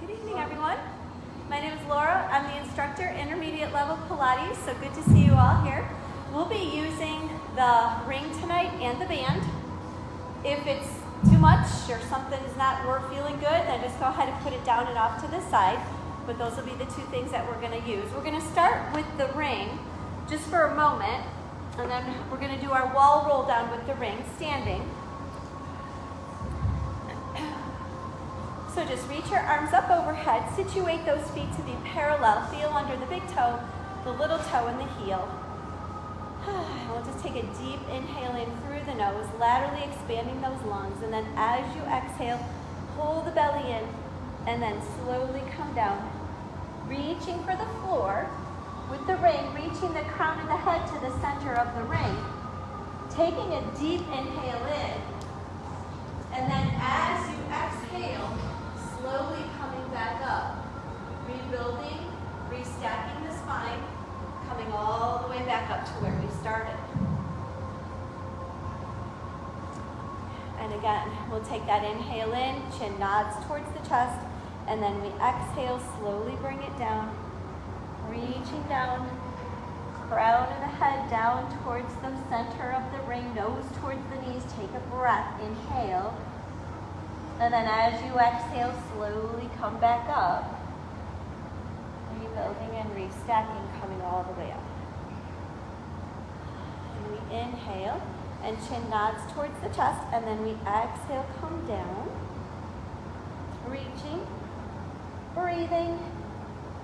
Good evening, everyone. My name is Laura. I'm the instructor, intermediate level Pilates, so good to see you all here. We'll be using the ring tonight and the band. If it's too much or something is not, we're feeling good, then just go ahead and put it down and off to the side. But those will be the two things that we're going to use. We're going to start with the ring just for a moment, and then we're going to do our wall roll down with the ring standing. So just reach your arms up overhead, situate those feet to be parallel, feel under the big toe, the little toe, and the heel. We'll just take a deep inhale in through the nose, laterally expanding those lungs, and then as you exhale, pull the belly in, and then slowly come down, reaching for the floor with the ring, reaching the crown of the head to the center of the ring, taking a deep inhale in, and then as you exhale, slowly coming back up, rebuilding, restacking the spine, coming all the way back up to where we started. And again, we'll take that inhale in, chin nods towards the chest, and then we exhale, slowly bring it down, reaching down, crown of the head down towards the center of the ring, nose towards the knees, take a breath, inhale. And then as you exhale, slowly come back up, rebuilding and restacking, coming all the way up. And we inhale, and chin nods towards the chest, and then we exhale, come down, reaching, breathing,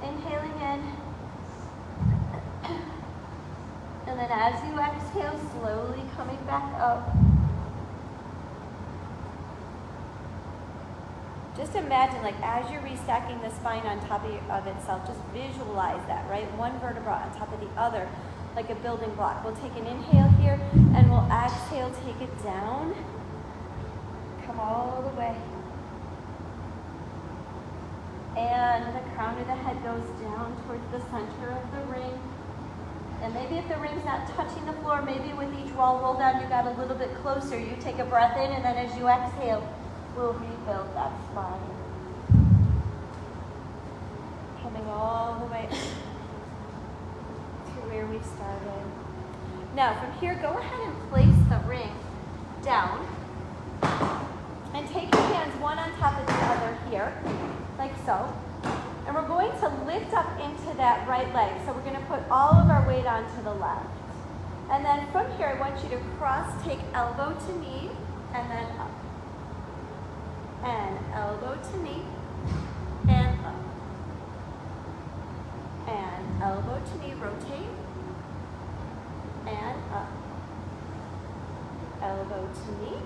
inhaling in, and then as you exhale, slowly coming back up. Just imagine, like, as you're restacking the spine on top of itself, just visualize that, right? One vertebra on top of the other, like a building block. We'll take an inhale here, and we'll exhale, take it down. Come all the way. And the crown of the head goes down towards the center of the ring. And maybe if the ring's not touching the floor, maybe with each wall roll down, you got a little bit closer. You take a breath in, and then as you exhale, we'll rebuild that spine. Coming all the way to where we started. Now from here, go ahead and place the ring down. And take your hands one on top of the other here, like so. And we're going to lift up into that right leg. So we're going to put all of our weight onto the left. And then from here, I want you to cross, take elbow to knee, and then up. And elbow to knee, and up. And elbow to knee, rotate, and up. Elbow to knee,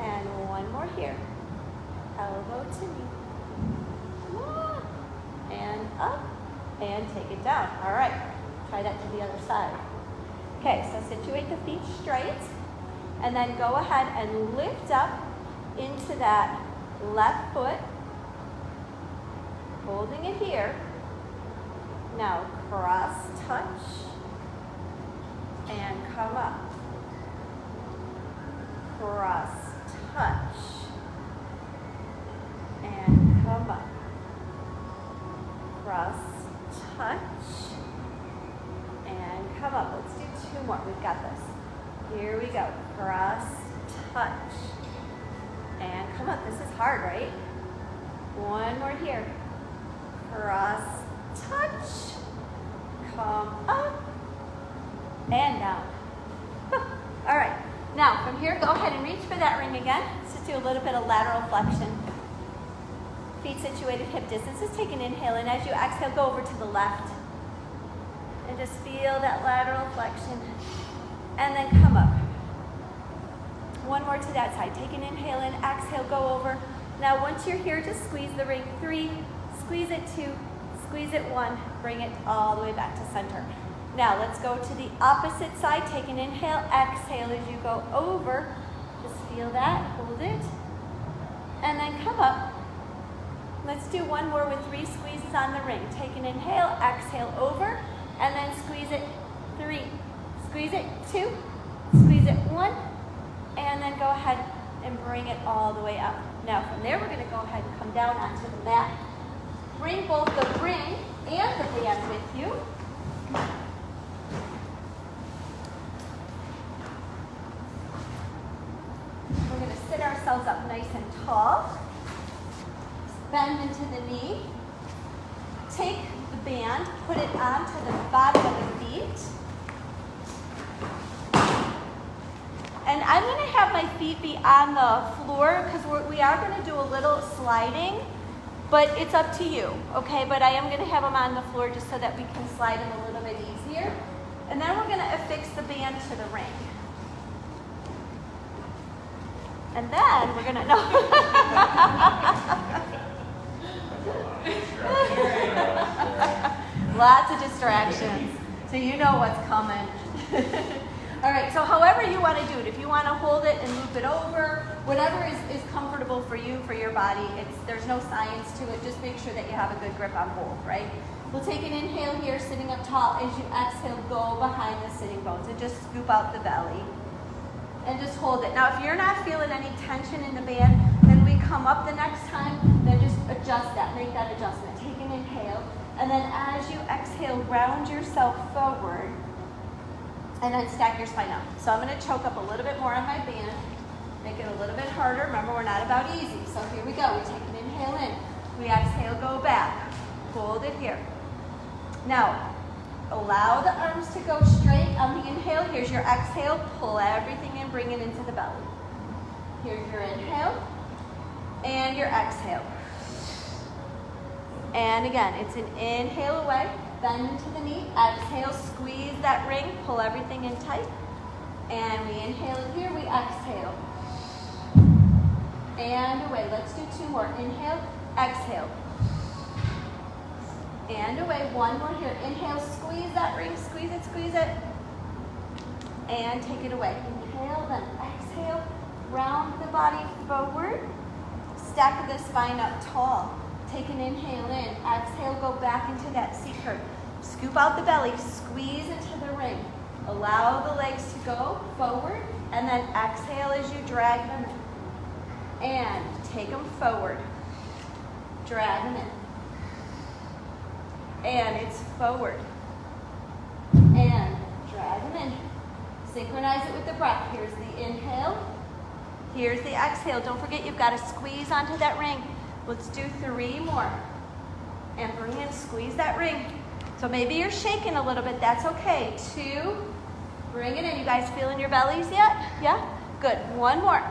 and one more here. Elbow to knee, and up, and take it down. All right, try that to the other side. Okay, so situate the feet straight. And then go ahead and lift up into that left foot, holding it here. Now cross touch and come up. Cross touch and come up. Cross touch and come up. Let's do two more. We've got this. Here we go. Cross, touch, and come up. This is hard, right? One more here. Cross, touch, come up, and down. All right. Now, from here, go ahead and reach for that ring again. Let's just do a little bit of lateral flexion. Feet situated hip distance. Just take an inhale, and as you exhale, go over to the left. And just feel that lateral flexion. And then come up. One more to that side. Take an inhale in, exhale, go over. Now once you're here, just squeeze the ring. 3, squeeze it 2, squeeze it 1, bring it all the way back to center. Now let's go to the opposite side. Take an inhale, exhale as you go over. Just feel that, hold it, and then come up. Let's do one more with 3 squeezes on the ring. Take an inhale, exhale over, and then squeeze it 3. Squeeze it 2, squeeze it 1, and then go ahead, and bring it all the way up. Now from there, we're going to go ahead and come down onto the mat. Bring both the ring and the band with you. We're going to sit ourselves up nice and tall. Bend into the knee. Take the band, put it onto the bottom of the feet. And I'm going to have my feet be on the floor because we are going to do a little sliding, but it's up to you, okay? But I am going to have them on the floor just so that we can slide them a little bit easier. And then we're going to affix the band to the ring. And then we're going to, no. Lots of distractions. So you know what's coming. All right, so however you want to do it, if you want to hold it and loop it over, whatever is comfortable for you, for your body, there's no science to it. Just make sure that you have a good grip on both, right? We'll take an inhale here, sitting up tall. As you exhale, go behind the sitting bones and just scoop out the belly. And just hold it. Now, if you're not feeling any tension in the band, then we come up the next time, then just adjust that, make that adjustment. Take an inhale, and then as you exhale, round yourself forward, and then stack your spine up. So I'm going to choke up a little bit more on my band, make it a little bit harder. Remember, we're not about easy. So here we go. We take an inhale in. We exhale, go back. Hold it here. Now, allow the arms to go straight on the inhale. Here's your exhale. Pull everything in, bring it into the belly. Here's your inhale and your exhale. And again, it's an inhale away, bend into the knee, exhale, squeeze that ring, pull everything in tight. And we inhale in here, we exhale. And away. Let's do two more. Inhale, exhale. And away. One more here. Inhale, squeeze that ring, squeeze it. And take it away. Inhale, then exhale. Round the body forward. Stack the spine up tall. Take an inhale in. Exhale, go back into that C curve. Scoop out the belly, squeeze into the ring. Allow the legs to go forward, and then exhale as you drag them in. And take them forward. Drag them in. And it's forward. And drag them in. Synchronize it with the breath. Here's the inhale. Here's the exhale. Don't forget you've got to squeeze onto that ring. Let's do 3 more. And bring in, squeeze that ring. So maybe you're shaking a little bit. That's okay. 2. Bring it in. You guys feeling your bellies yet? Yeah? Good. 1 more.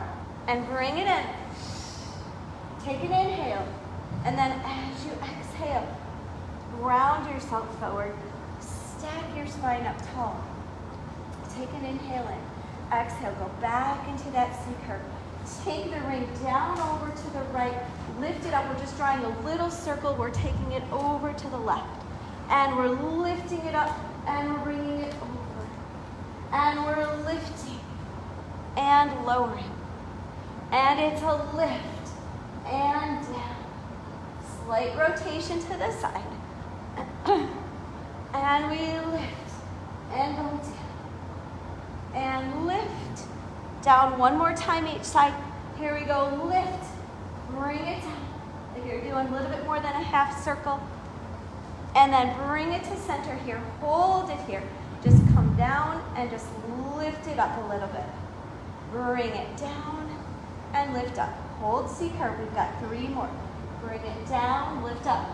And bring it in. Take an inhale. And then as you exhale, round yourself forward. Stack your spine up tall. Take an inhale in. Exhale. Go back into that C curve. Take the ring down over to the right. Lift it up. We're just drawing a little circle. We're taking it over to the left. And we're lifting it up. And we're bringing it over. And we're lifting. And lowering. And it's a lift. And down. Slight rotation to the side. And we lift. And go down. And lift. Down 1 more time each side. Here we go. Lift. Bring it down. If you're doing a little bit more than a half circle. And then bring it to center here. Hold it here. Just come down and just lift it up a little bit. Bring it down and lift up. Hold C curve. We've got 3 more. Bring it down, lift up.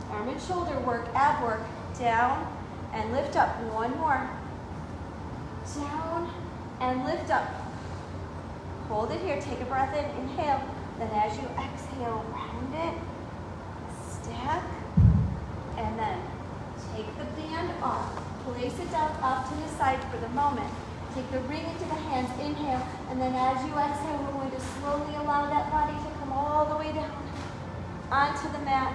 Arm and shoulder work, ab work. Down and lift up. 1 more. Down and lift up. Hold it here. Take a breath in. Inhale. Then as you exhale, round it. Stack. And then take the band off. Place it down off to the side for the moment. Take the ring into the hands. Inhale. And then as you exhale, we're going to slowly allow that body to come all the way down onto the mat.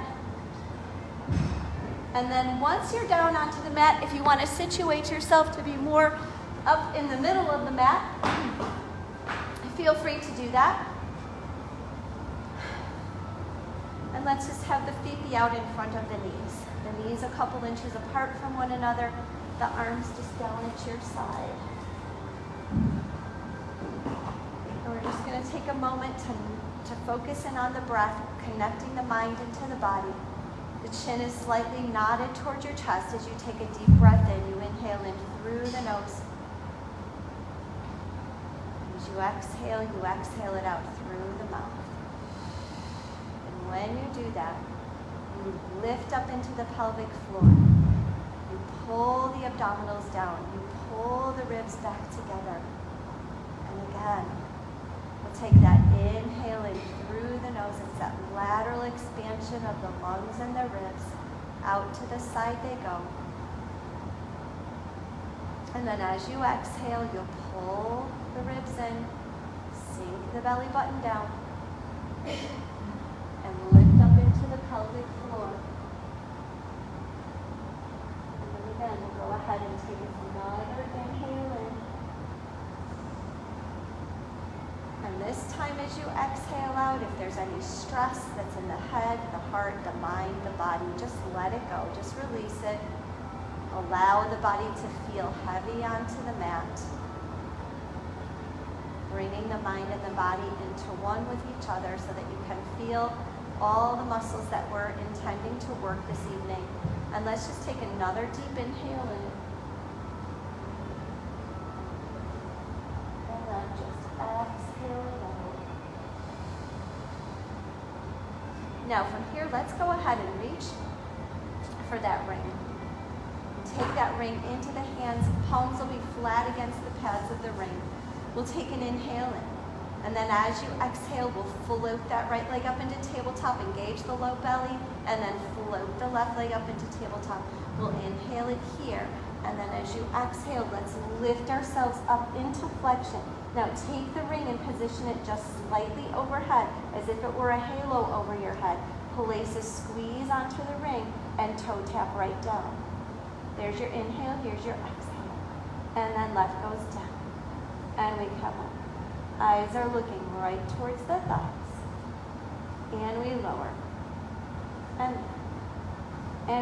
And then once you're down onto the mat, if you want to situate yourself to be more up in the middle of the mat, feel free to do that. And let's just have the feet be out in front of the knees. The knees a couple inches apart from one another. The arms just down at your side. And we're we're just going to take a moment to focus in on the breath, connecting the mind into the body. The chin is slightly nodded towards your chest as you take a deep breath in. You inhale in through the nose. As you exhale it out through the mouth. And when you do that, you lift up into the pelvic floor. You pull the abdominals down. You pull the ribs back together. And again, we'll take that inhale in through the nose. It's that lateral expansion of the lungs and the ribs. Out to the side they go. And then as you exhale, you'll pull the ribs in, sink the belly button down, and lift up into the pelvic floor. And then again, we'll go ahead and take another inhale in. And this time as you exhale out, if there's any stress that's in the head, the heart, the mind, the body, just let it go. Just release it. Allow the body to feel heavy onto the mat. Bringing the mind and the body into one with each other so that you can feel all the muscles that we're intending to work this evening. And let's just take another deep inhale in. And then just exhale it out. Now from here, let's go ahead and reach for that ring. Take that ring into the hands. Palms will be flat against the pads of the ring. We'll take an inhale in. And then as you exhale, we'll float that right leg up into tabletop. Engage the low belly. And then float the left leg up into tabletop. We'll inhale it here. And then as you exhale, let's lift ourselves up into flexion. Now take the ring and position it just slightly overhead, as if it were a halo over your head. Place a squeeze onto the ring and toe tap right down. There's your inhale, here's your exhale. And then left goes down. And we come up. Eyes are looking right towards the thighs. And we lower. And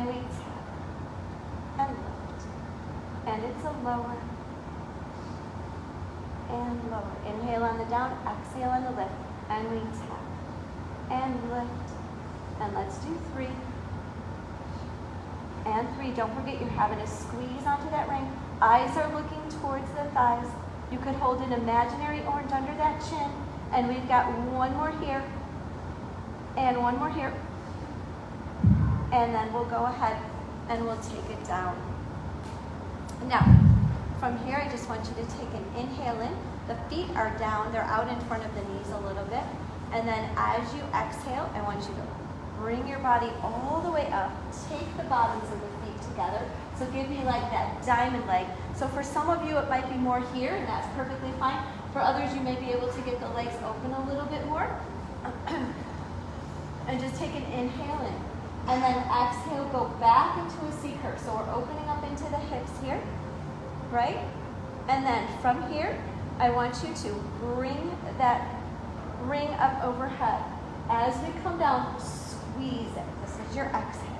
we tap. And lift. And it's a lower. And lower. Inhale on the down, exhale on the lift. And we tap. And lift. And let's do 3. And 3. Don't forget you're having a squeeze onto that ring. Eyes are looking towards the thighs. You could hold an imaginary orange under that chin. And we've got one more here. And one more here. And then we'll go ahead and we'll take it down. Now, from here, I just want you to take an inhale in. The feet are down. They're out in front of the knees a little bit. And then as you exhale, I want you to bring your body all the way up. Take the bottoms of the feet together. So give me like that diamond leg. So for some of you, it might be more here, and that's perfectly fine. For others, you may be able to get the legs open a little bit more. And just take an inhale in. And then exhale, go back into a C curve. So we're opening up into the hips here, right? And then from here, I want you to bring that ring up overhead. As we come down, squeeze it. This is your exhale.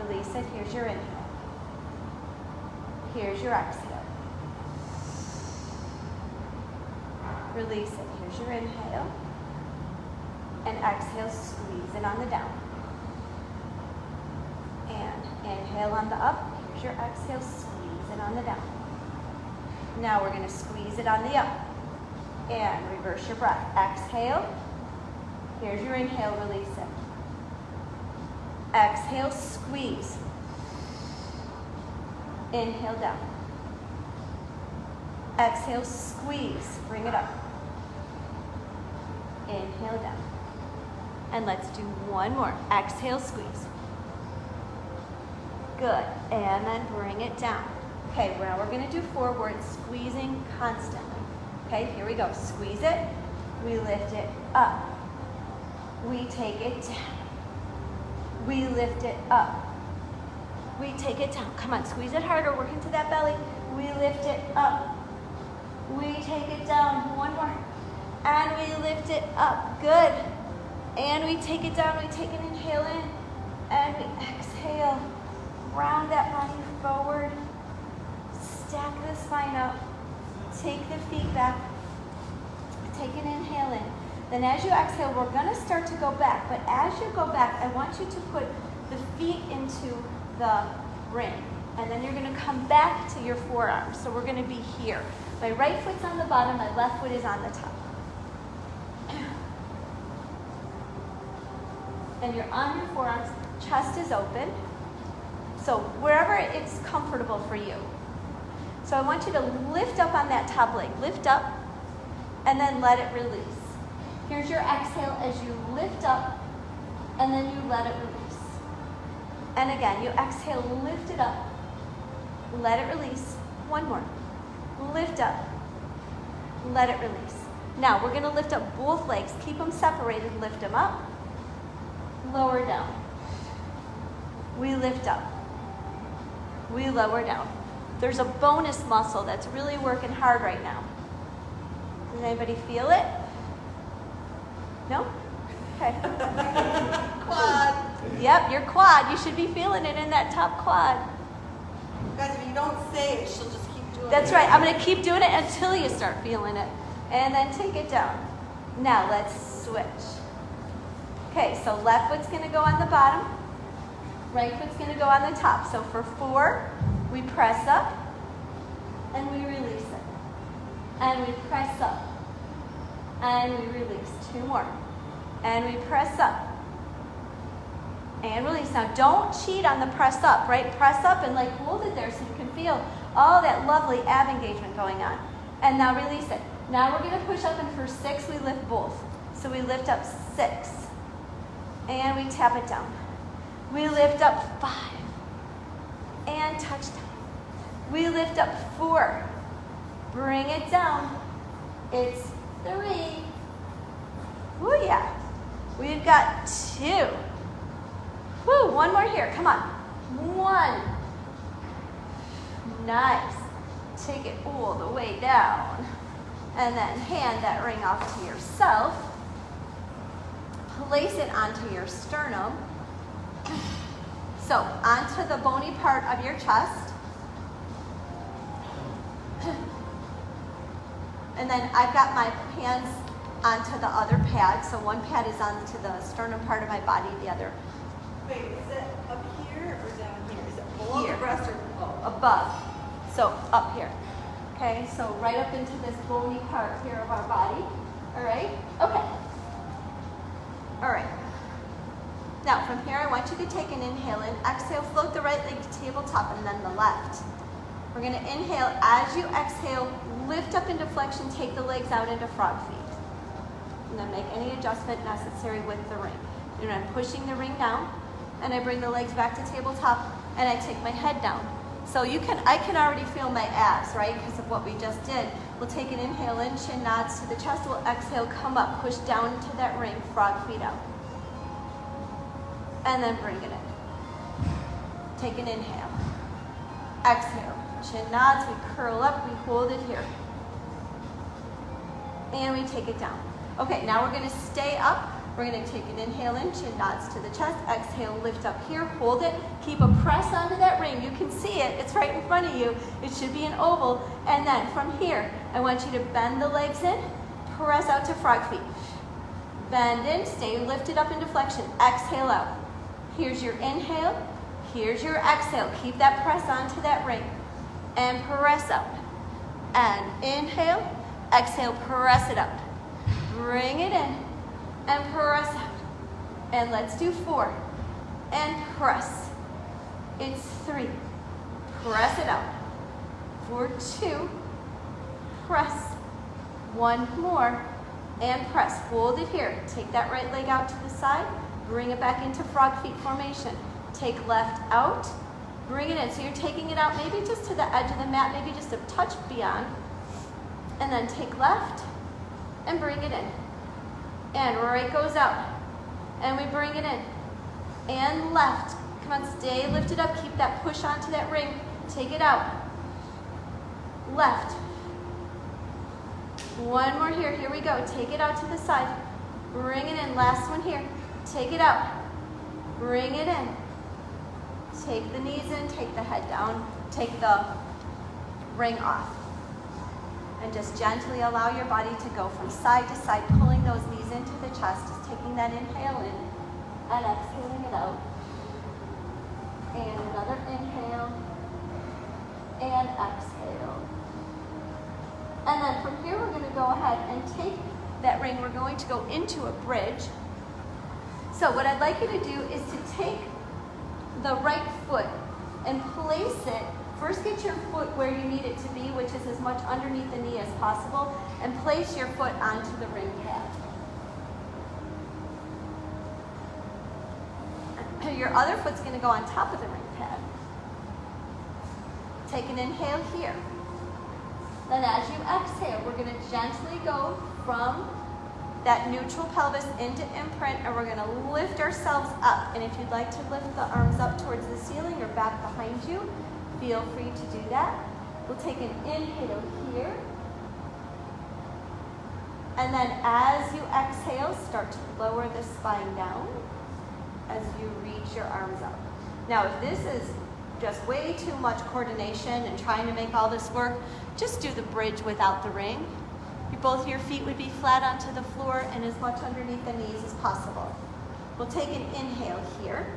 Release it. Here's your inhale. Here's your exhale. Release it. Here's your inhale. And exhale, squeeze it on the down. And inhale on the up. Here's your exhale, squeeze it on the down. Now we're going to squeeze it on the up. And reverse your breath. Exhale. Here's your inhale, release it. Exhale, squeeze. Inhale down. Exhale, squeeze. Bring it up. Inhale down. And let's do one more. Exhale, squeeze. Good. And then bring it down. Okay, now we're going to do forward, squeezing constantly. Okay, here we go. Squeeze it. We lift it up. We take it down. We lift it up. We take it down. Come on, squeeze it harder. Work into that belly. We lift it up. We take it down. One more. And we lift it up. Good. And we take it down. We take an inhale in. And we exhale. Round that body forward. Stack the spine up. Take the feet back. Take an inhale in. Then as you exhale, we're gonna start to go back. But as you go back, I want you to put the feet into the ring. And then you're gonna come back to your forearms. So we're gonna be here. My right foot's on the bottom, my left foot is on the top. And you're on your forearms, chest is open. So wherever it's comfortable for you. So I want you to lift up on that top leg. Lift up, and then let it release. Here's your exhale as you lift up, and then you let it release. And again, you exhale, lift it up, let it release. One more. Lift up, let it release. Now we're gonna lift up both legs. Keep them separated, lift them up, lower down. We lift up, we lower down. There's a bonus muscle that's really working hard right now. Does anybody feel it? No? Okay. Quad. Yep, your quad. You should be feeling it in that top quad. Guys, if you don't say it, she'll just keep doing it. That's right. I'm going to keep doing it until you start feeling it. And then take it down. Now let's switch. Okay, so left foot's going to go on the bottom. Right foot's going to go on the top. So for 4, we press up and we release it. And we press up and we release. 2 more. And we press up and release. Now don't cheat on the press up, right? Press up and like hold it there so you can feel all that lovely ab engagement going on. And now release it. Now we're going to push up, and for 6 we lift both. So we lift up 6 and we tap it down. We lift up 5 and touch down. We lift up 4. Bring it down. It's 3. Woo, yeah. We've got 2. Woo, 1 more here. Come on. 1. Nice. Take it all the way down. And then hand that ring off to yourself. Place it onto your sternum. So, onto the bony part of your chest. And then I've got my hands onto the other pad. So one pad is onto the sternum part of my body, the other. Wait, is it up here or down here? Is it below the breast or below? Above. So up here. Okay, so right up into this bony part here of our body. All right? Okay. All right. Now from here, I want you to take an inhale in. Exhale, float the right leg to tabletop and then the left. We're going to inhale. As you exhale, lift up into flexion, take the legs out into frog feet. And then make any adjustment necessary with the ring. And I'm pushing the ring down, and I bring the legs back to tabletop, and I take my head down. So I can already feel my abs, right, because of what we just did. We'll take an inhale in, chin nods to the chest. We'll exhale, come up, push down into that ring, frog feet out. And then bring it in. Take an inhale. Exhale. Chin nods, we curl up, we hold it here. And we take it down. Okay, now we're going to stay up. We're going to take an inhale in, chin nods to the chest. Exhale, lift up here, hold it. Keep a press onto that ring. You can see it. It's right in front of you. It should be an oval. And then from here, I want you to bend the legs in, press out to frog feet. Bend in, stay lifted up into flexion. Exhale out. Here's your inhale. Here's your exhale. Keep that press onto that ring. And press up. And inhale, exhale, press it up. Bring it in and press out. And let's do 4. And press. It's 3. Press it out. For 2. Press. 1 more. And press. Hold it here. Take that right leg out to the side. Bring it back into frog feet formation. Take left out. Bring it in. So you're taking it out maybe just to the edge of the mat, maybe just a touch beyond. And then take left and bring it in. And right goes out. And we bring it in. And left. Come on, stay lifted up. Keep that push onto that ring. Take it out. Left. 1 more here. Here we go. Take it out to the side. Bring it in. Last one here. Take it out. Bring it in. Take the knees in. Take the head down. Take the ring off. And just gently allow your body to go from side to side, pulling those knees into the chest, just taking that inhale in and exhaling it out. And another inhale and exhale. And then from here, we're going to go ahead and take that ring. We're going to go into a bridge. So what I'd like you to do is to take the right foot and place it. First, get your foot where you need it to be, which is as much underneath the knee as possible, and place your foot onto the ring pad. Your other foot's going to go on top of the ring pad. Take an inhale here. Then as you exhale, we're going to gently go from that neutral pelvis into imprint, and we're going to lift ourselves up. And if you'd like to lift the arms up towards the ceiling or back behind you, feel free to do that. We'll take an inhale here. And then as you exhale, start to lower the spine down as you reach your arms up. Now, if this is just way too much coordination and trying to make all this work, just do the bridge without the ring. Both your feet would be flat onto the floor and as much underneath the knees as possible. We'll take an inhale here.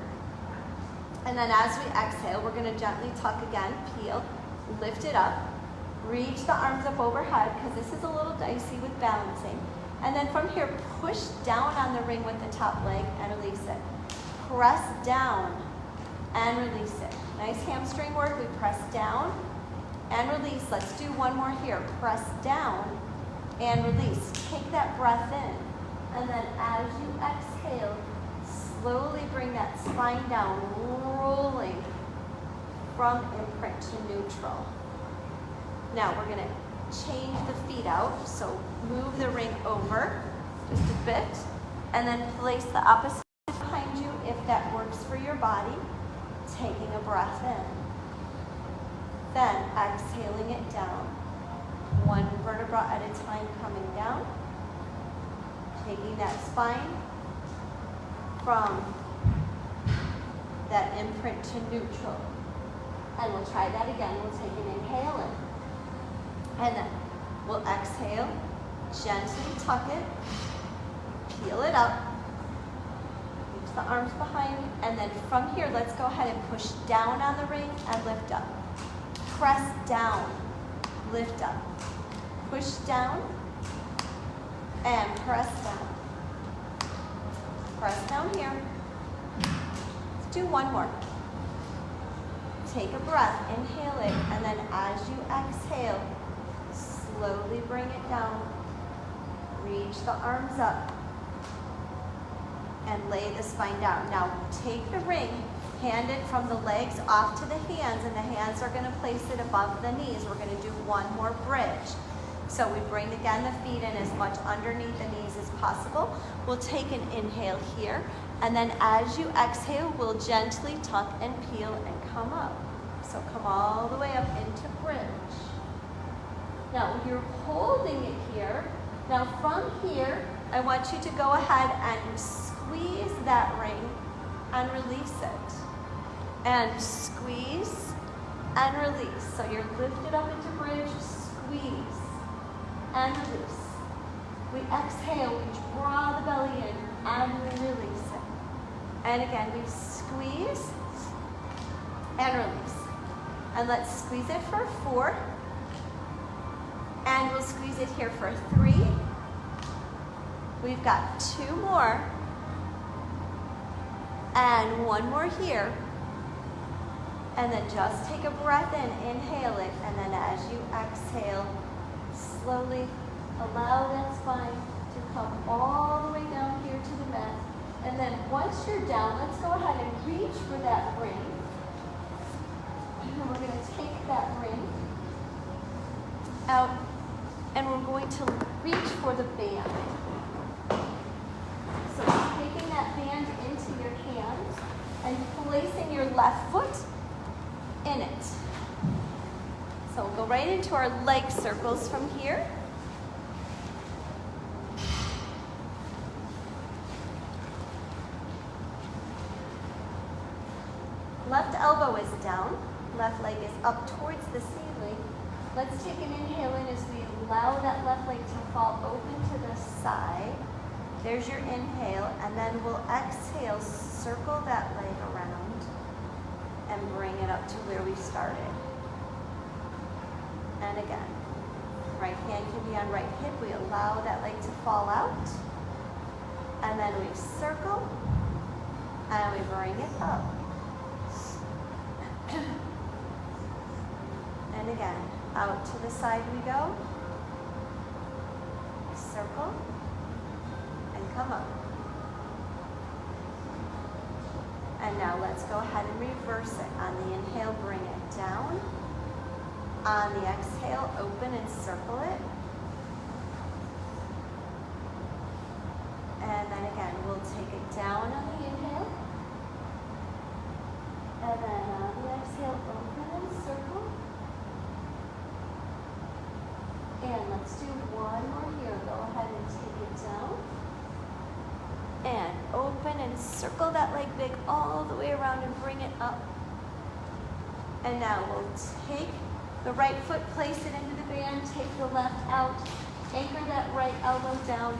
And then as we exhale, we're going to gently tuck again, peel, lift it up, reach the arms up overhead because this is a little dicey with balancing. And then from here, push down on the ring with the top leg and release it. Press down and release it. Nice hamstring work. We press down and release. Let's do one more here. Press down and release. Take that breath in. And then as you exhale, slowly bring that spine down, rolling from imprint to neutral. Now we're going to change the feet out. So move the ring over just a bit and then place the opposite behind you if that works for your body. Taking a breath in. Then exhaling it down. One vertebra at a time coming down. Taking that spine from that imprint to neutral. And we'll try that again. We'll take an inhale in. And then we'll exhale. Gently tuck it. Peel it up. Reach the arms behind. And then from here, let's go ahead and push down on the ring and lift up. Press down. Lift up. Push down. And press down. Press down here. Let's do one more. Take a breath, inhale it, and then as you exhale, slowly bring it down. Reach the arms up and lay the spine down. Now take the ring, hand it from the legs off to the hands, and the hands are going to place it above the knees. We're going to do one more bridge. So we bring again the feet in as much underneath the knees as possible. We'll take an inhale here, and then as you exhale, we'll gently tuck and peel and come up. So come all the way up into bridge. Now you're holding it here. Now from here, I want you to go ahead and squeeze that ring and release it. And squeeze and release. So you're lifted up into bridge, squeeze and release. We exhale, we draw the belly in and we release it. And again, we squeeze and release. And let's squeeze it for 4. And we'll squeeze it here for 3. We've got 2 more. And 1 more here. And then just take a breath in, inhale it, and then as you exhale, slowly allow that spine to come all the way down here to the mat. And then once you're down, let's go ahead and reach for that ring. And we're going to take that ring out, and we're going to reach for the band. So taking that band into your hands and placing your left foot in it. So we'll go right into our leg circles from here. Left elbow is down, left leg is up towards the ceiling, Let's take an inhale in as we allow that left leg to fall open to the side. There's your inhale, and then we'll exhale, circle that leg around, and bring it up to where we started. And again, right hand can be on right hip. We allow that leg to fall out, and then we circle, and we bring it up. And again, out to the side we go, circle, and come up. And now let's go ahead and reverse it. On the inhale, bring it down. On the exhale, open and circle it. And then again, we'll take it down on the inhale. And then on the exhale, open and circle. And let's do one more here. Go ahead and take it down. And open and circle that leg big all the way around and bring it up. And now we'll take the right foot, place it into the band, take the left out, anchor that right elbow down.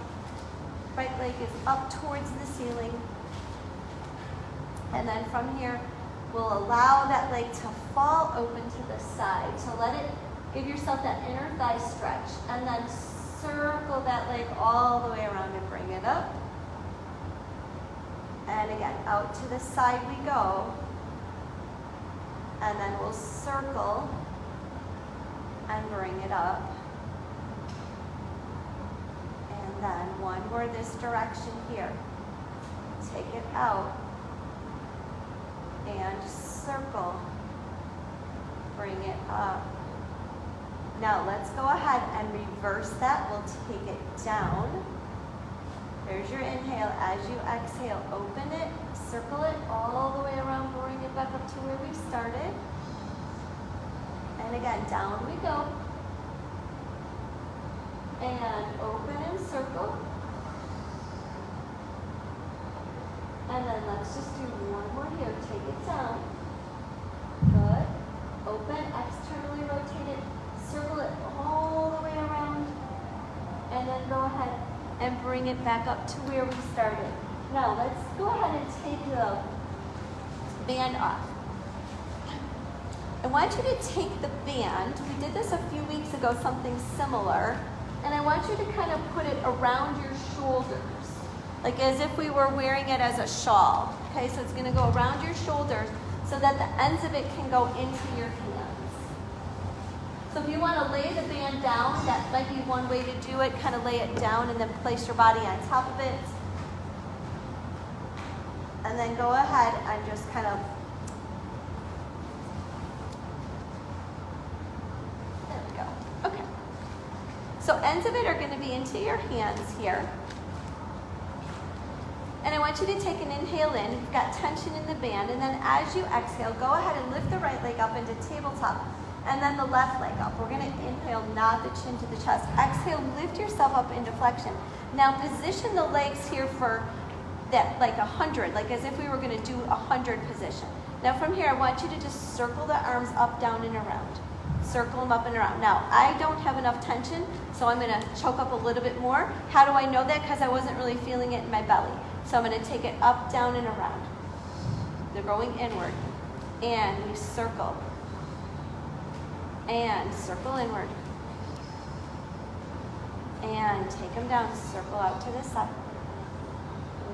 Right leg is up towards the ceiling. And then from here, we'll allow that leg to fall open to the side. So let it, give yourself that inner thigh stretch. And then circle that leg all the way around and bring it up. And again, out to the side we go. And then we'll circle and bring it up. And then one more this direction here. Take it out and circle. Bring it up. Now let's go ahead and reverse that. We'll take it down. There's your inhale. As you exhale, open it, circle it all the way around, bring it back up to where we started. And again, down we go. And open and circle. And then let's just do one more here. Take it down. Good. Open, externally rotate it, circle it all the way around. And then go ahead and bring it back up to where we started. Now let's go ahead and take the band off. I want you to take the band. We did this a few weeks ago, something similar. And I want you to kind of put it around your shoulders, like as if we were wearing it as a shawl. Okay, so it's going to go around your shoulders so that the ends of it can go into your hands. So if you want to lay the band down, that might be one way to do it. Kind of lay it down and then place your body on top of it. And then go ahead and just kind of, there we go. Okay. So ends of it are going to be into your hands here. And I want you to take an inhale in. You've got tension in the band. And then as you exhale, go ahead and lift the right leg up into tabletop. And then the left leg up. We're going to inhale, nod the chin to the chest. Exhale, lift yourself up into flexion. Now position the legs here for that, like 100, like as if we were going to do 100 position. Now from here, I want you to just circle the arms up, down, and around. Circle them up and around. Now, I don't have enough tension, so I'm going to choke up a little bit more. How do I know that? Because I wasn't really feeling it in my belly. So I'm going to take it up, down, and around. They're going inward. And we circle. And circle inward. And take them down. Circle out to the side.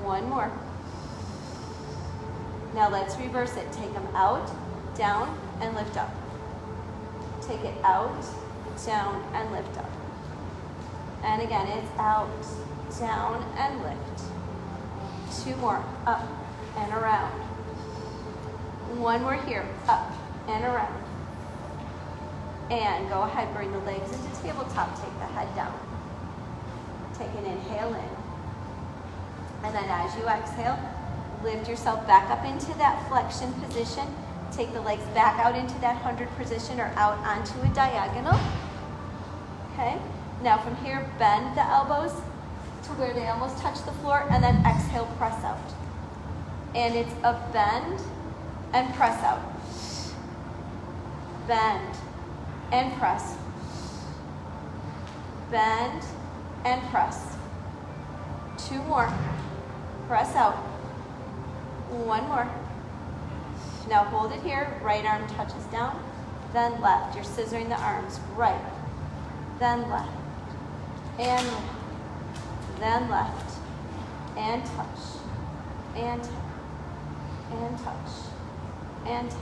One more. Now let's reverse it. Take them out, down, and lift up. Take it out, down, and lift up. And again, it's out, down, and lift. Two more. Up and around. One more here. Up and around. And go ahead, bring the legs into tabletop. Take the head down. Take an inhale in. And then as you exhale, lift yourself back up into that flexion position. Take the legs back out into that 100 position or out onto a diagonal. Okay. Now from here, bend the elbows to where they almost touch the floor, and then exhale, press out. And it's a bend and press out. Bend and press. bend, and press. 2 more. Press out. 1 more. Now hold it here. Right arm touches down, then left. You're scissoring the arms. Right, then left, and right, then left, and touch, and touch, and touch, and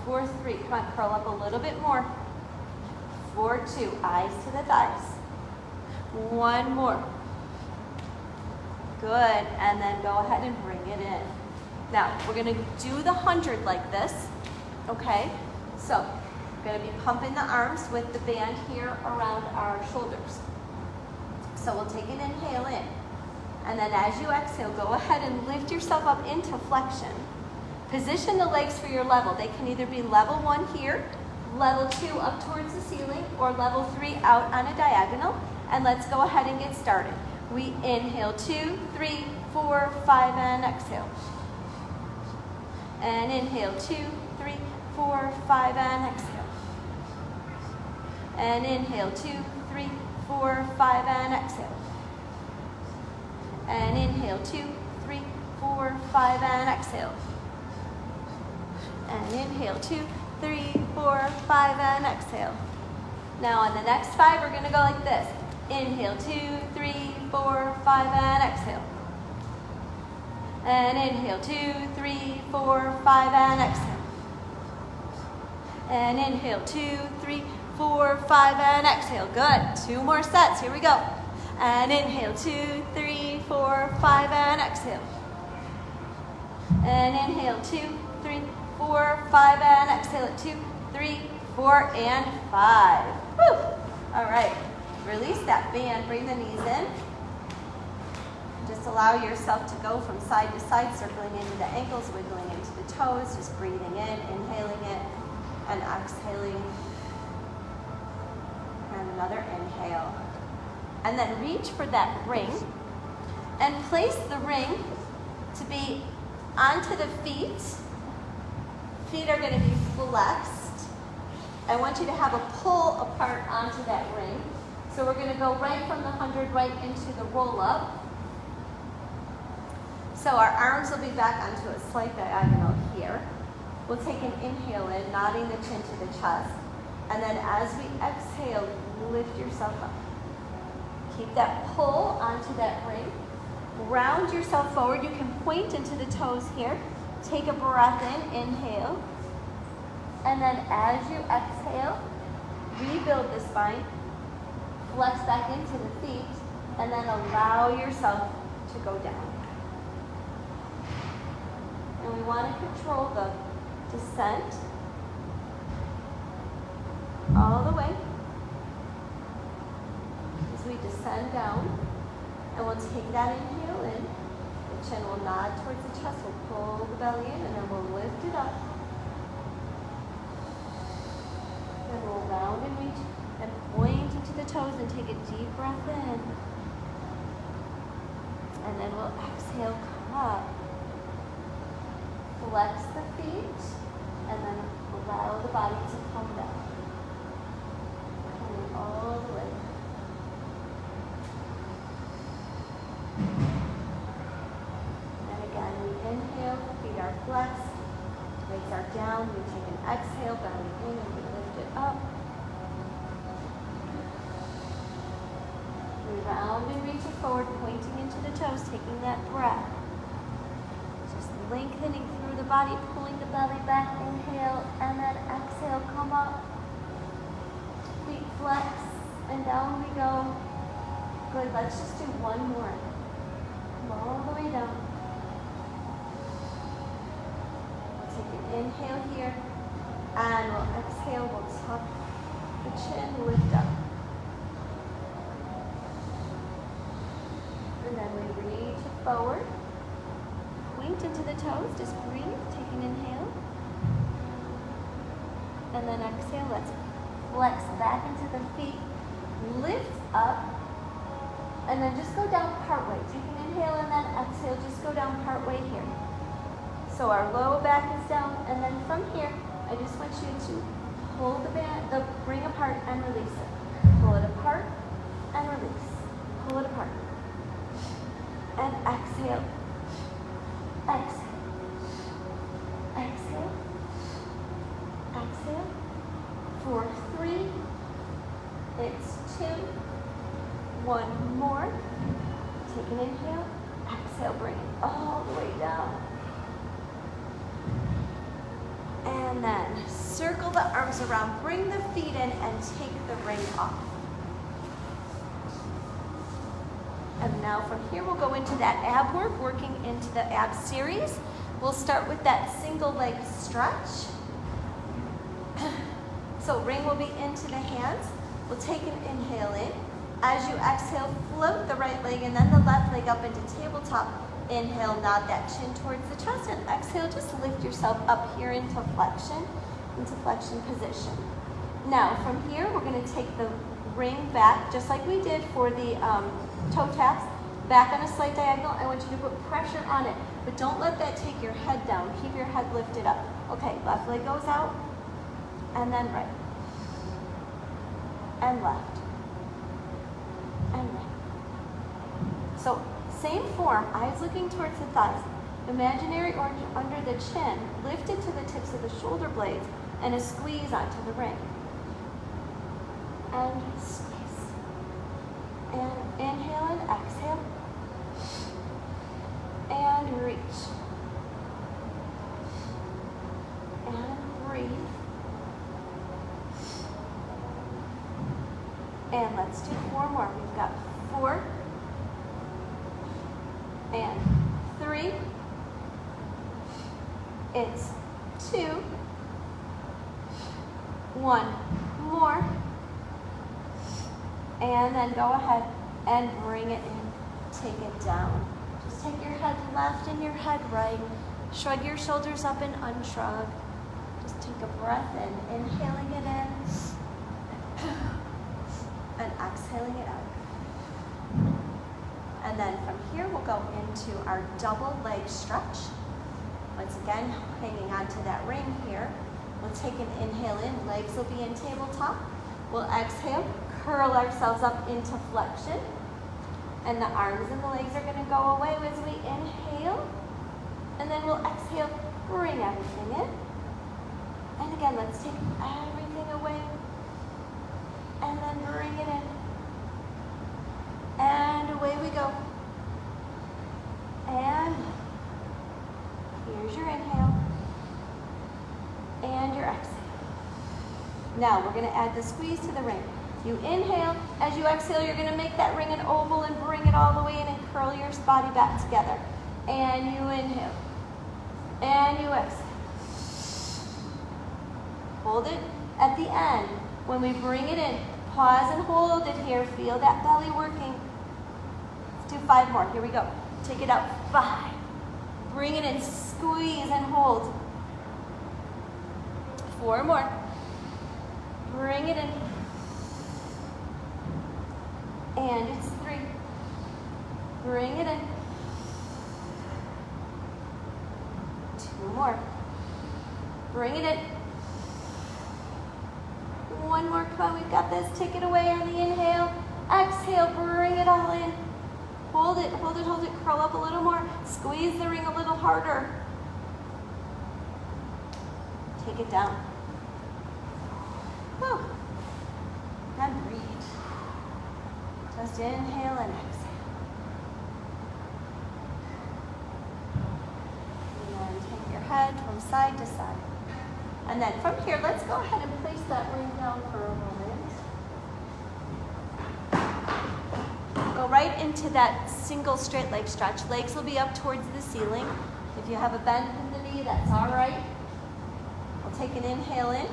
4, 3. Come on, curl up a little bit more. 4, 2. Eyes to the thighs. 1 more. Good, and then go ahead and bring it in. Now, we're gonna do the 100 like this, okay? So, we're gonna be pumping the arms with the band here around our shoulders. So we'll take an inhale in, and then as you exhale, go ahead and lift yourself up into flexion. Position the legs for your level. They can either be level 1 here, level 2 up towards the ceiling, or level 3 out on a diagonal. And let's go ahead and get started. We inhale 2, 3, 4, 5, and exhale. And inhale 2, 3, 4, 5, and exhale. And inhale 2, 3, 4, 5, and exhale. And inhale 2, 3, 4, 5, and exhale. And inhale 2, 3, 4, 5, and exhale. Now on the next 5, we're going to go like this. Inhale 2, 3, 4, 5, and exhale. And inhale 2, 3, 4, 5, and exhale. And inhale 2, 3, 4, 5, and exhale. Good. 2 more sets. Here we go. And inhale 2, 3, 4, 5, and exhale. And inhale 2, 3, 4, 5, and exhale at 2, 3, 4, and 5. Woo! All right. Release that band. Bring the knees in. Just allow yourself to go from side to side, circling into the ankles, wiggling into the toes, just breathing in, inhaling it, and exhaling. And another inhale. And then reach for that ring and place the ring to be onto the feet. Feet are going to be flexed. I want you to have a pull apart onto that ring. So we're going to go right from the 100 right into the roll up. So our arms will be back onto a slight diagonal here. We'll take an inhale in, nodding the chin to the chest. And then as we exhale, lift yourself up. Keep that pull onto that ring. Round yourself forward. You can point into the toes here. Take a breath in, inhale. And then as you exhale, rebuild the spine. Flex back into the feet. And then allow yourself to go down. And we want to control the descent all the way as we descend down. And we'll take that inhale in. The chin will nod towards the chest. We'll pull the belly in and then we'll lift it up. Then we'll round and reach and point into the toes and take a deep breath in. And then we'll exhale, come up. Flex the feet and then allow the body to come down. Coming all the way. And again, we inhale, feet are flexed, legs are down. We take an exhale, belly in, and we lift it up. We round and reach it forward, pointing into the toes, taking that breath. Just lengthening through the body, pulling the belly back, inhale, and then exhale, come up. Feet flex, and down we go. Good, let's just do one more. Come all the way down. We'll take an inhale here, and we'll exhale, we'll tuck the chin, lift up. And then we reach forward. Point into the toes, just breathe, take an inhale. And then exhale, let's flex back into the feet, lift up, and then just go down partway. Take an inhale and then exhale, just go down partway here. So our low back is down, and then from here, I just want you to pull the ring apart and release it. Pull it apart and release. Pull it apart. And exhale. Exhale. Exhale. Exhale. 4, 3. It's 2. 1 more. Take an inhale. Exhale. Bring it all the way down. And then circle the arms around. Bring the feet in and take the ring off. And now from here, we'll go into that ab work, working into the ab series. We'll start with that single leg stretch. So ring will be into the hands. We'll take an inhale in. As you exhale, float the right leg and then the left leg up into tabletop. Inhale, nod that chin towards the chest, and exhale, just lift yourself up here into flexion position. Now from here, we're going to take the ring back, just like we did for the toe taps, back on a slight diagonal. I want you to put pressure on it, but don't let that take your head down. Keep your head lifted up. Okay, left leg goes out, and then right, and left, and right. So same form, eyes looking towards the thighs. Imaginary orange under the chin, lifted to the tips of the shoulder blades, and a squeeze onto the ring. And squeeze. And inhale and exhale. And reach. And breathe. And let's do 4 more. We've got 4. And 3. It's 2. 1 more. And then go ahead and bring it in. Take it down. Just take your head left and your head right. Shrug your shoulders up and unshrug. Just take a breath in, inhaling it in, and exhaling it out. And then from here, we'll go into our double leg stretch. Once again, hanging onto that ring here. We'll take an inhale in, legs will be in tabletop. We'll exhale, curl ourselves up into flexion. And the arms and the legs are gonna go away as we inhale. And then we'll exhale, bring everything in. And again, let's take everything away. And then bring it in. And away we go. And here's your inhale. And your exhale. Now we're going to add the squeeze to the ring. You inhale. As you exhale, you're going to make that ring an oval and bring it all the way in and curl your body back together. And you inhale. And you exhale. Hold it at the end. When we bring it in, pause and hold it here. Feel that belly working. Let's do 5 more. Here we go. Take it out. 5. Bring it in. Squeeze and hold. 4 more. Bring it in. And it's 3. Bring it in. 2 more. Bring it in. 1 more. Come on, we've got this. Take it away on the inhale. Exhale, bring it all in. Hold it, hold it, hold it. Curl up a little more. Squeeze the ring a little harder. Take it down. Whew. And breathe. Just inhale and exhale. And then take your head from side to side. And then from here, let's go ahead and place that ring down for a moment. Go right into that single straight leg stretch. Legs will be up towards the ceiling. If you have a bend in the knee, that's all right. We'll take an inhale in.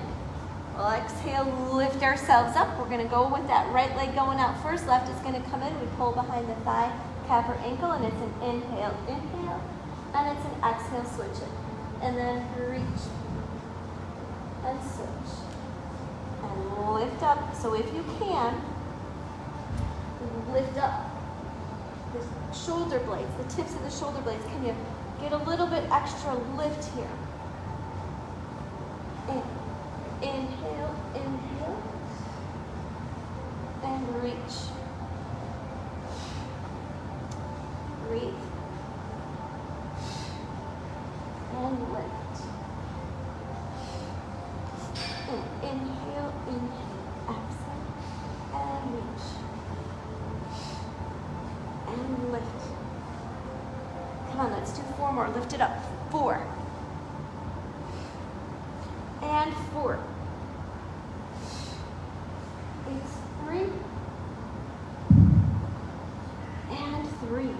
We'll exhale, lift ourselves up. We're going to go with that right leg going out first. Left is going to come in. We pull behind the thigh, calf or ankle, and it's an inhale, inhale, and it's an exhale, switch it. And then reach and switch. And lift up. So if you can, lift up the shoulder blades, the tips of the shoulder blades. Can you get a little bit extra lift here? Inhale, inhale, and reach, breathe. And lift. And inhale, exhale, and reach. And lift. Come on, let's do 4 more. Lift it up. 4. And 4. It's 3. And 3.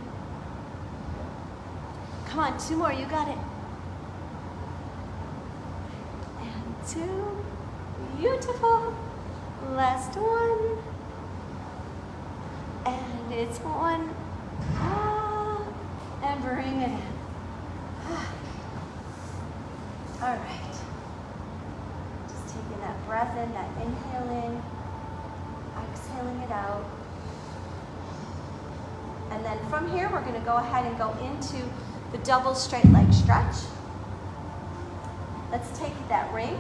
Come on, 2 more. You got it. And 2. Beautiful. Last one. And it's 1. And bring it in. All right. Just taking that breath in, that inhale in, exhaling it out. And then from here, we're going to go ahead and go into the double straight leg stretch. Let's take that ring.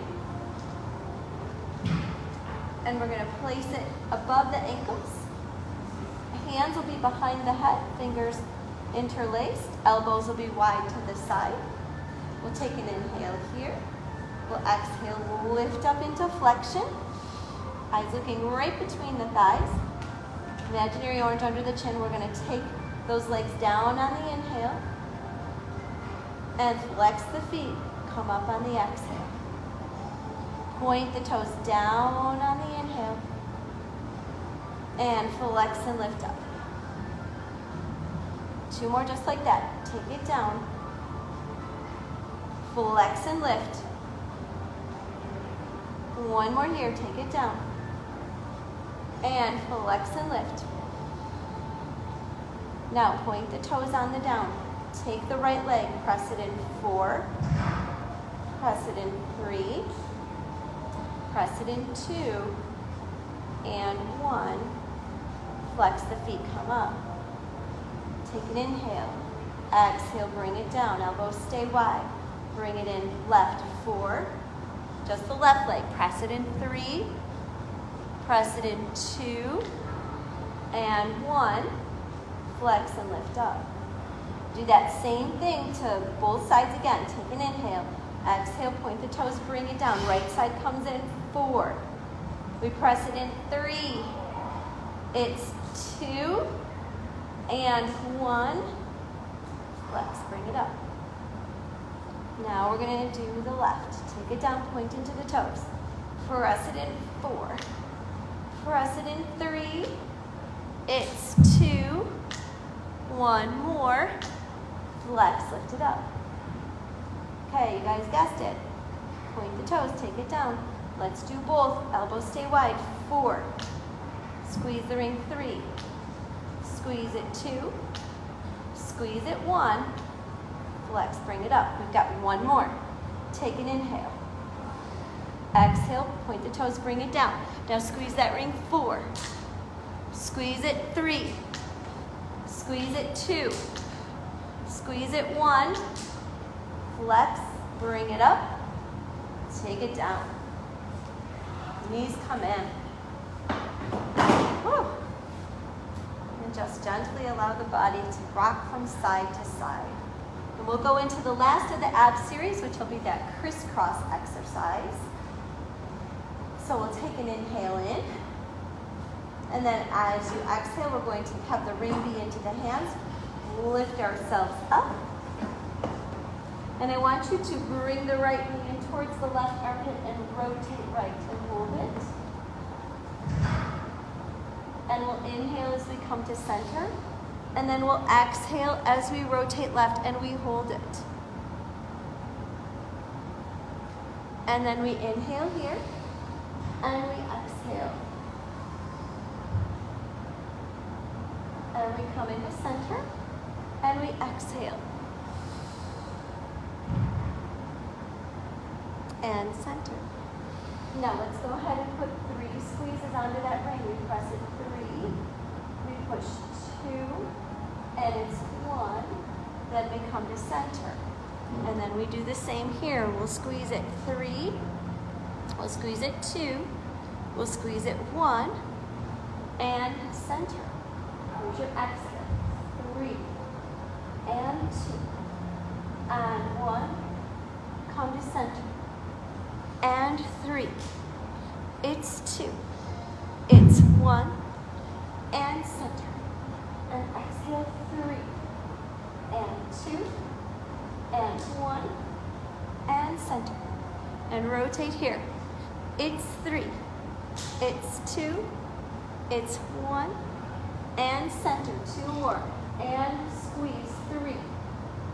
And we're going to place it above the ankles. Hands will be behind the head, fingers interlaced, elbows will be wide to the side. We'll take an inhale here. We'll exhale, lift up into flexion. Eyes looking right between the thighs. Imaginary orange under the chin. We're going to take those legs down on the inhale and flex the feet. Come up on the exhale. Point the toes down on the inhale and flex and lift up. 2 more just like that. Take it down. Flex and lift. 1 more here. Take it down. And flex and lift. Now point the toes on the down. Take the right leg. Press it in 4. Press it in 3. Press it in 2. And 1. Flex the feet. Come up. Take an inhale. Exhale, bring it down. Elbows stay wide. Bring it in left, 4. Just the left leg. Press it in 3. Press it in 2. And 1. Flex and lift up. Do that same thing to both sides again. Take an inhale. Exhale, point the toes, bring it down. Right side comes in 4. We press it in 3. It's 2. And 1, flex, bring it up. Now we're going to do the left. Take it down, point into the toes. Press it in 4. Press it in 3. It's 2. 1 more. Flex, lift it up. Okay, you guys guessed it. Point the toes, take it down. Let's do both. Elbows stay wide. 4. Squeeze the ring. 3. Squeeze it 2, squeeze it 1, flex, bring it up. We've got 1 more. Take an inhale. Exhale, point the toes, bring it down. Now squeeze that ring. 4, squeeze it 3, squeeze it 2, squeeze it 1, flex, bring it up, take it down. Knees come in. Whew. Just gently allow the body to rock from side to side. And we'll go into the last of the ab series, which will be that crisscross exercise. So we'll take an inhale in. And then as you exhale, we're going to have the ring be into the hands. Lift ourselves up. And I want you to bring the right knee in towards the left armpit and rotate right and hold it. And we'll inhale as we come to center. And then we'll exhale as we rotate left and we hold it. And then we inhale here. And we exhale. And we come into center. And we exhale. And center. Now let's go ahead and put 3 squeezes onto that ring. We press it 3, we push 2, and it's 1. Then we come to center. And then we do the same here. We'll squeeze it 3, we'll squeeze it 2, we'll squeeze it 1, and center. Here's your exhale. 3, it's 2, it's 1, and center. And exhale, 3, and 2, and 1, and center. And rotate here. It's 3, it's 2, it's 1, and center. 2 more. And squeeze, 3,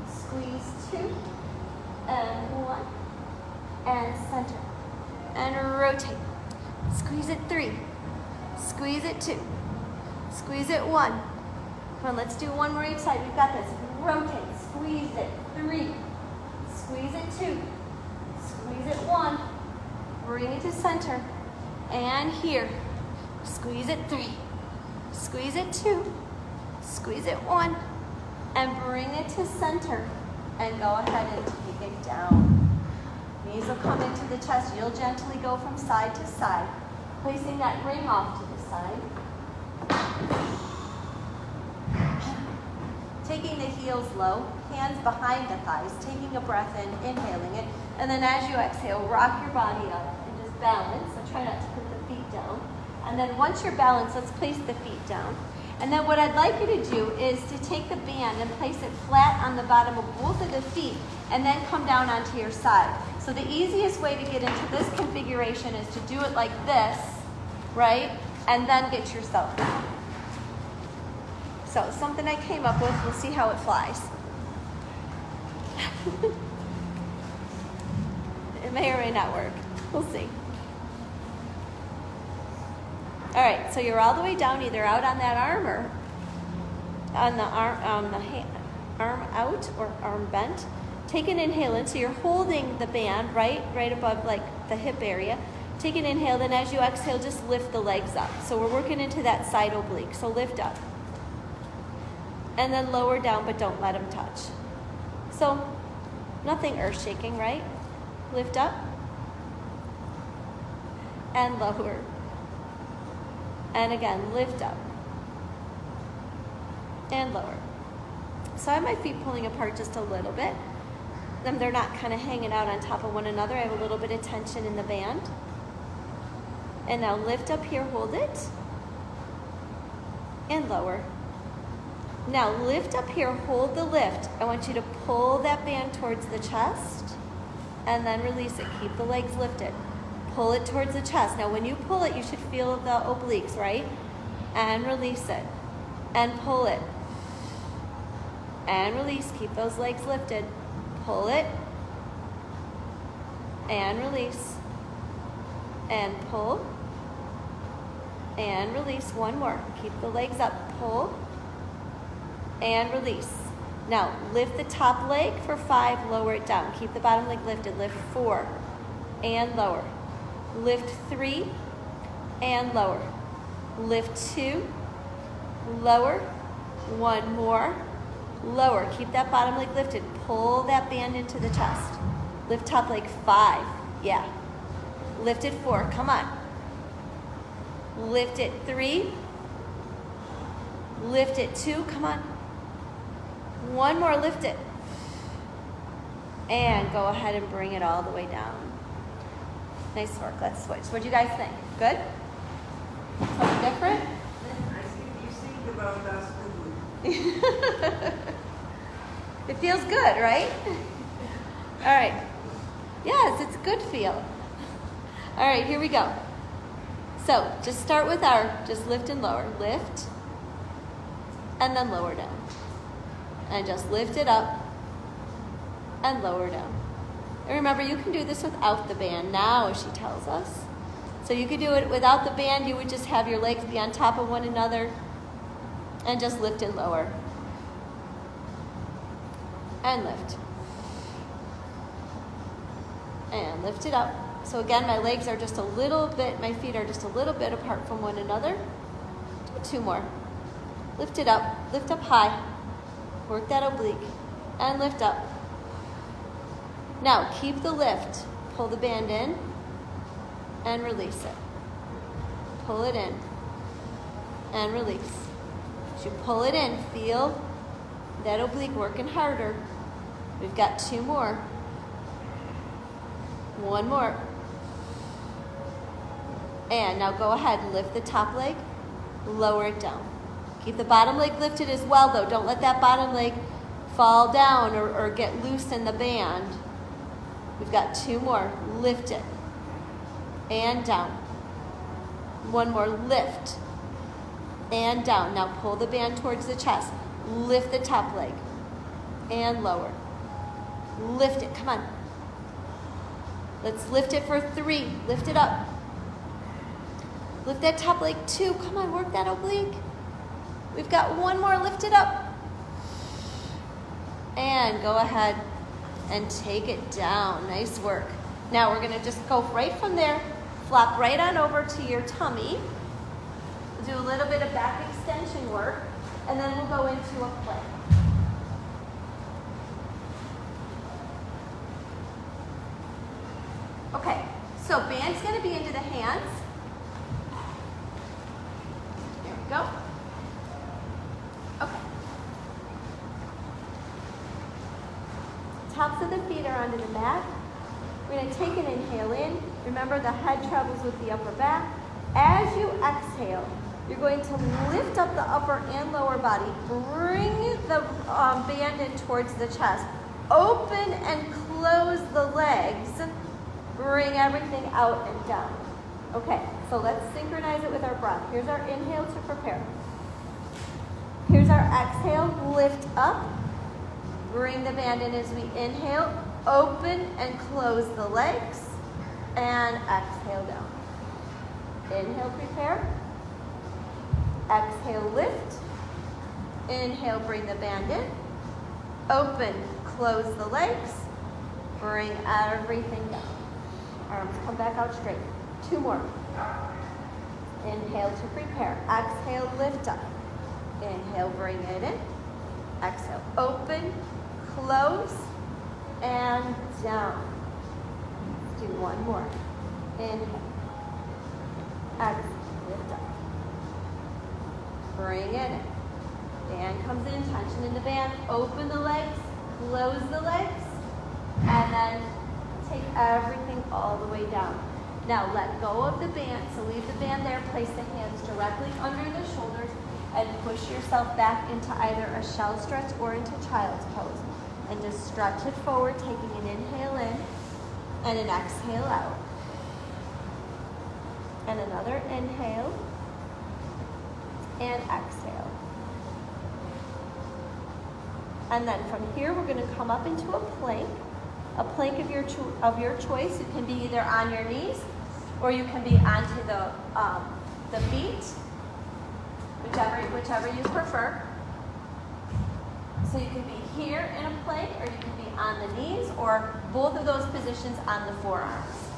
squeeze 2, and 1, and center. And rotate. Squeeze it 3, squeeze it 2, squeeze it 1. Come on, let's do one more each side. We've got this. Rotate, squeeze it 3, squeeze it 2, squeeze it 1, bring it to center. And here, squeeze it 3, squeeze it 2, squeeze it 1, and bring it to center. And go ahead and take it down. Knees will come into the chest. You'll gently go from side to side, placing that ring off to the side. Taking the heels low, hands behind the thighs, taking a breath in, inhaling it, and then as you exhale, rock your body up and just balance. So try not to put the feet down. And then once you're balanced, let's place the feet down. And then what I'd like you to do is to take the band and place it flat on the bottom of both of the feet and then come down onto your side. So the easiest way to get into this configuration is to do it like this, right? And then get yourself down. So something I came up with, we'll see how it flies. It may or may not work. We'll see. All right, so you're all the way down, either out on that arm or on the arm out or arm bent. Take an inhale in, so you're holding the band right above like the hip area. Take an inhale, then as you exhale, just lift the legs up. So we're working into that side oblique, so lift up. And then lower down, but don't let them touch. So nothing earth-shaking, right? Lift up and lower. And again, lift up and lower. So I have my feet pulling apart just a little bit. Then they're not kind of hanging out on top of one another. I have a little bit of tension in the band. And now lift up here, hold it, and lower. Now lift up here, hold the lift. I want you to pull that band towards the chest and then release it. Keep the legs lifted. Pull it towards the chest. Now when you pull it, you should feel the obliques, right? And release it. And pull it. And release. Keep those legs lifted. Pull it. And release. And pull. And release. One more. Keep the legs up. Pull. And release. Now lift the top leg for 5, lower it down. Keep the bottom leg lifted. Lift 4 and lower. Lift 3 and lower. Lift 2, lower. 1 more, lower. Keep that bottom leg lifted. Pull that band into the chest. Lift top leg 5, yeah. Lift it 4, come on. Lift it 3. Lift it 2, come on. 1 more, lift it. And go ahead and bring it all the way down. Nice work, let's switch. What do you guys think? Good? Something different? I think you sing about us good. It feels good, right? All right. Yes, it's a good feel. All right, here we go. So just start with just lift and lower. Lift, and then lower down. And just lift it up, and lower down. And remember, you can do this without the band now, as she tells us. So you could do it without the band. You would just have your legs be on top of one another and just lift and lower. And lift. And lift it up. So again, my legs are just a little bit, my feet are just a little bit apart from one another. 2 more. Lift it up high. Work that oblique. And lift up. Now, keep the lift. Pull the band in and release it. Pull it in and release. As you pull it in, feel that oblique working harder. We've got 2 more. 1 more. And now go ahead, lift the top leg, lower it down. Keep the bottom leg lifted as well though. Don't let that bottom leg fall down or get loose in the band. We've got 2 more. Lift it. And down. 1 more. Lift. And down. Now pull the band towards the chest. Lift the top leg. And lower. Lift it. Come on. Let's lift it for 3. Lift it up. Lift that top leg 2. Come on, work that oblique. We've got 1 more. Lift it up. And go ahead and take it down. Nice work. Now we're going to just go right from there. Flop right on over to your tummy. We'll do a little bit of back extension work. And then we'll go into a plank. Okay, so band's going to be into the hands. There we go. Okay. Tops of the feet are onto the mat. We're going to take an inhale in. Remember, the head travels with the upper back. As you exhale, you're going to lift up the upper and lower body. Bring the band in towards the chest. Open and close the legs. Bring everything out and down. Okay, so let's synchronize it with our breath. Here's our inhale to prepare. Here's our exhale, lift up. Bring the band in as we inhale. Open and close the legs. And exhale down. Inhale, prepare. Exhale, lift. Inhale, bring the band in. Open, close the legs. Bring everything down. Arms come back out straight. 2 more. Inhale to prepare. Exhale, lift up. Inhale, bring it in. Exhale, open, close, and down. Let's do 1 more. Inhale. Exhale, lift up. Bring it in. Band comes in, tension in the band. Open the legs, close the legs, and then take everything all the way down. Now let go of the band, so leave the band there, place the hands directly under the shoulders, and push yourself back into either a shell stretch or into child's pose. And just stretch it forward, taking an inhale in, and an exhale out. And another inhale, and exhale. And then from here, we're gonna come up into a plank of your choice. It can be either on your knees, or you can be onto the feet, whichever you prefer. So you can be here in a plank, or you can be on the knees, or both of those positions on the forearms.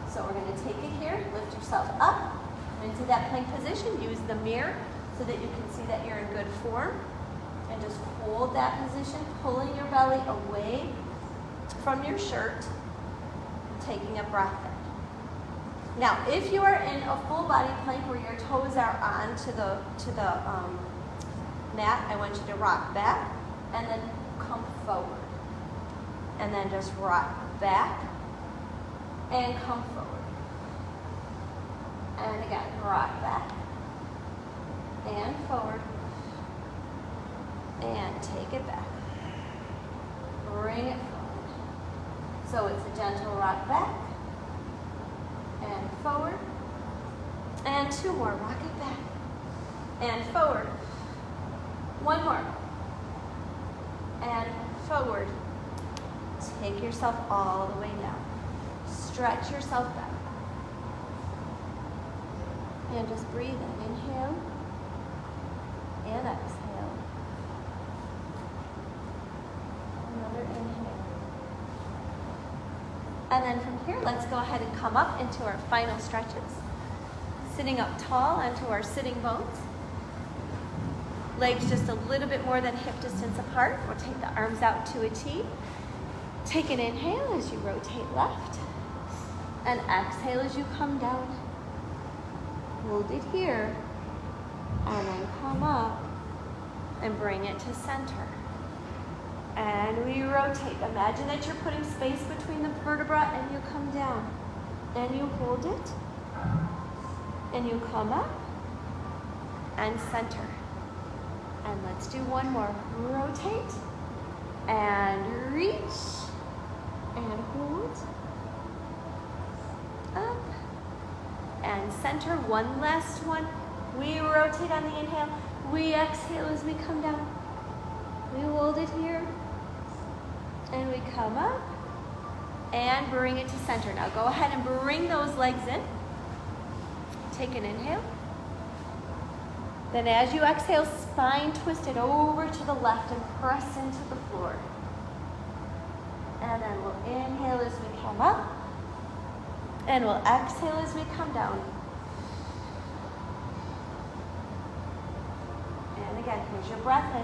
So we're going to take it here, lift yourself up into that plank position. Use the mirror so that you can see that you're in good form. And just hold that position, pulling your belly away from your shirt, taking a breath in. Now, if you are in a full body plank where your toes are on to the mat, I want you to rock back and then come forward. And then just rock back and come forward. And again, rock back and forward. And take it back. Bring it forward. So it's a gentle rock back and forward. And 2 more. Rock it back and forward. 1 more. And forward. Take yourself all the way down. Stretch yourself back. And just breathe in. Inhale and exhale. Another inhale. And then from here, let's go ahead and come up into our final stretches. Sitting up tall onto our sitting bones. Legs just a little bit more than hip distance apart. We'll take the arms out to a T. Take an inhale as you rotate left. And exhale as you come down. Hold it here. And then come up and bring it to center. And we rotate. Imagine that you're putting space between the vertebra and you come down. And you hold it. And you come up and center. And let's do one more. Rotate and reach and hold. Up and center. One last one. We rotate on the inhale. We exhale as we come down. We hold it here. And we come up and bring it to center. Now go ahead and bring those legs in. Take an inhale. Then as you exhale, spine twisted over to the left and press into the floor. And then we'll inhale as we come up. And we'll exhale as we come down. And again, here's your breath in.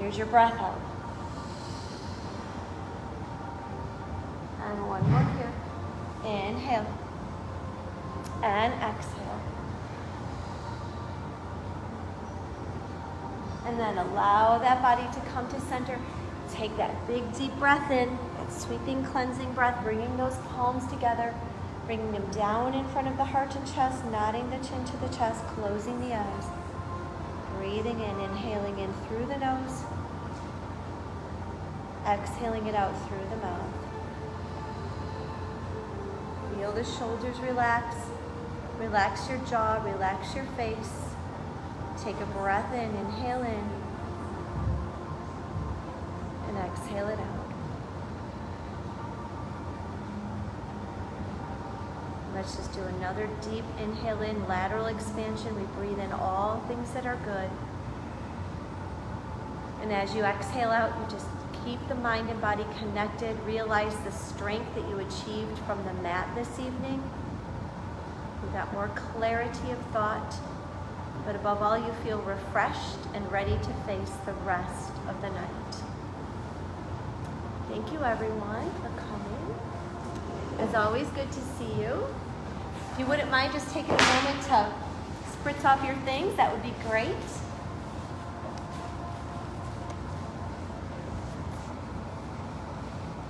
Here's your breath out. And one more here. Inhale. And exhale. And then allow that body to come to center. Take that big deep breath in, that sweeping cleansing breath, bringing those palms together, bringing them down in front of the heart and chest, nodding the chin to the chest, closing the eyes. Breathing in, inhaling in through the nose, exhaling it out through the mouth. Feel the shoulders relax. Relax your jaw, relax your face. Take a breath in, inhale in, and exhale it out. Let's just do another deep inhale in, lateral expansion. We breathe in all things that are good. And as you exhale out, you just keep the mind and body connected. Realize the strength that you achieved from the mat this evening. You got more clarity of thought. But above all, you feel refreshed and ready to face the rest of the night. Thank you, everyone, for coming. It's always good to see you. If you wouldn't mind just taking a moment to spritz off your things, that would be great.